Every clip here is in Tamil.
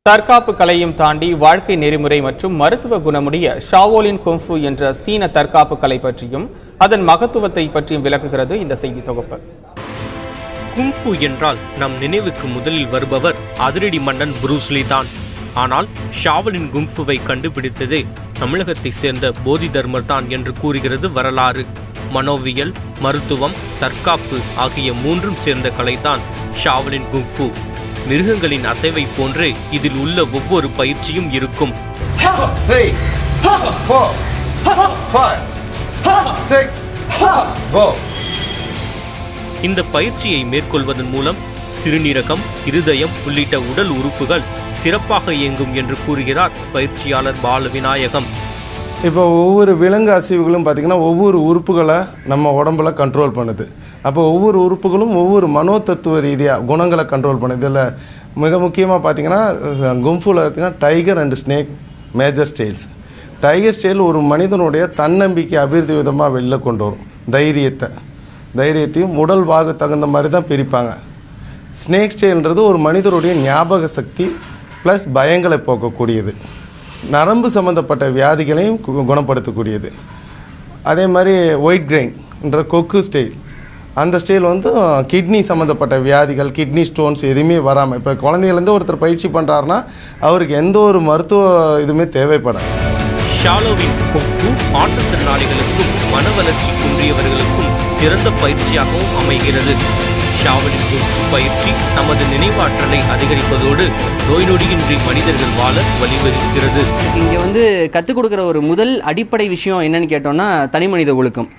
தற்காப்பு கலையும் தாண்டி வாழ்க்கை நெறிமுறை மற்றும் மருத்துவ குணமுடைய ஷாவோலின் குங்ஃபு என்ற சீன தற்காப்பு கலை பற்றியும் அதன் மகத்துவத்தை பற்றியும் விளக்குகிறது இந்த செய்தி தொகுப்பு. குங்ஃபு என்றால் நம் நினைவுக்கு முதலில் வருபவர் அதிரடி மன்னன் புரூஸ்லி தான். ஆனால் ஷாவோலின் குங்ஃபுவை கண்டுபிடித்ததே தமிழகத்தை சேர்ந்த போதி தர்மர் தான் என்று கூறுகிறது வரலாறு. மனோவியல், மருத்துவம், தற்காப்பு ஆகிய மூன்றும் சேர்ந்த கலைதான் ஷாவோலின் குங்ஃபு. மிருகங்களின் அசைவை போன்றே இதில் உள்ள ஒவ்வொரு பயிற்சியும் இருக்கும். 3, 4, 5, 6, go. இந்த பயிற்சியை மேற்கொள்வதன் மூலம் சிறுநீரகம், இருதயம் உள்ளிட்ட உடல் உறுப்புகள் சிறப்பாக இயங்கும் என்று கூறுகிறார் பயிற்சியாளர் பாலவிநாயகம். இப்போ ஒவ்வொரு விலங்கு அசைவுகளும் பார்த்திங்கன்னா ஒவ்வொரு உறுப்புகளை நம்ம உடம்புல கண்ட்ரோல் பண்ணுது. அப்போ ஒவ்வொரு உறுப்புகளும் ஒவ்வொரு மனோதத்துவ ரீதியாக குணங்களை கண்ட்ரோல் பண்ணுது. இதில் மிக முக்கியமாக பார்த்திங்கன்னா குங்ஃபுவில் பார்த்திங்கன்னா tiger and snake major styles. Tiger style ஒரு மனிதனுடைய தன்னம்பிக்கை அபிவிருத்தி விதமாக வெளில கொண்டு வரும். தைரியத்தையும் உடல் வாகு தகுந்த மாதிரி தான் பிரிப்பாங்க. ஸ்னேக் ஸ்டைல்ன்றது ஒரு மனிதனுடைய ஞாபக சக்தி ப்ளஸ் பயங்களை போக்கக்கூடியது, நரம்பு சம்மந்தப்பட்ட வியாதிகளையும் குணப்படுத்தக்கூடியது. அதே மாதிரி ஒயிட் கிரெயின்ன்ற கொக்கு ஸ்டைல், அந்த ஸ்டைல் கிட்னி சம்மந்தப்பட்ட வியாதிகள், கிட்னி ஸ்டோன்ஸ் எதுவுமே வராமல், இப்போ குழந்தையிலேருந்து ஒருத்தர் பயிற்சி பண்ணுறாருன்னா அவருக்கு எந்த ஒரு மருத்துவ இதுவுமே தேவைப்படாது. ஷாலோவின் குங்ஃபு மாற்றுத்திறனாளிகளுக்கும் மன வளர்ச்சி குன்றியவர்களுக்கும் சிறந்த பயிற்சியாகவும் அமைகிறது. ஷாவோலின் குங்ஃபு பயிற்சி நமது நினைவாற்றலை அதிகரிப்பதோடு நோய் நொடியின்றி மனிதர்கள் வாழ வழிவகுக்கிறது. இங்கே கற்றுக் கொடுக்குற ஒரு முதல் அடிப்படை விஷயம் என்னன்னு கேட்டோம்னா தனி மனித ஒழுக்கம்.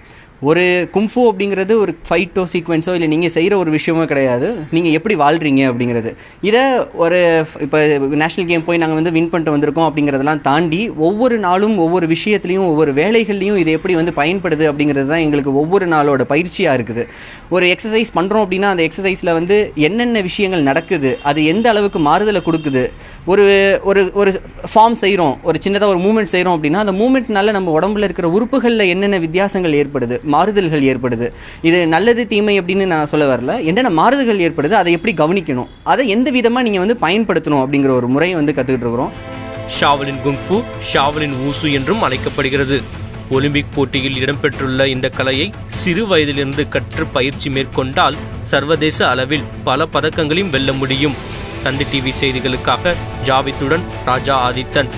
ஒரு குங்ஃபு அப்படிங்கிறது ஒரு ஃபைட்டோ சீக்வென்ஸோ இல்லை நீங்கள் செய்கிற ஒரு விஷயமோ கிடையாது, நீங்கள் எப்படி வாழ்கிறீங்க அப்படிங்கிறது. இதை ஒரு இப்போ நேஷ்னல் கேம் போய் நாங்கள் வின் பண்ணிட்டு வந்திருக்கோம் அப்படிங்கிறதெல்லாம் தாண்டி ஒவ்வொரு நாளும் ஒவ்வொரு விஷயத்துலையும் ஒவ்வொரு வேலைகள்லையும் இது எப்படி பயன்படுது அப்படிங்கிறது தான் எங்களுக்கு ஒவ்வொரு நாளோட பயிற்சியாக இருக்குது. ஒரு எக்ஸசைஸ் பண்ணுறோம் அப்படின்னா அந்த எக்ஸசைஸில் என்னென்ன விஷயங்கள் நடக்குது, அது எந்த அளவுக்கு மாறுதலை கொடுக்குது. ஒரு ஒரு ஒரு ஃபார்ம் செய்கிறோம், ஒரு சின்னதாக ஒரு மூமெண்ட் செய்கிறோம் அப்படின்னா அந்த மூமெண்ட்னால நம்ம உடம்புல இருக்கிற உறுப்புகளில் என்னென்ன வித்தியாசங்கள் ஏற்படுது, மாறுதல்கள் ஏற்படுது. இது நல்லது தீமை அப்படின்னு நான் சொல்ல வரல, என்னென்ன மாறுதல்கள் ஏற்படுது, அதை எப்படி கவனிக்கணும், அதை எந்த விதமாக நீங்கள் பயன்படுத்தணும் அப்படிங்கிற ஒரு முறையை கற்றுக்கிட்டு இருக்கிறோம். ஷாவோலின் குங்ஃபு ஷாவோலின் வூசு என்றும் அழைக்கப்படுகிறது. ஒலிம்பிக் போட்டியில் இடம்பெற்றுள்ள இந்த கலையை சிறு வயதிலிருந்து கற்று பயிற்சி மேற்கொண்டால் சர்வதேச அளவில் பல பதக்கங்களையும் வெல்ல முடியும். தந்தி டிவி செய்திகளுக்காக ஜாவித்துடன் ராஜா ஆதித்தன்.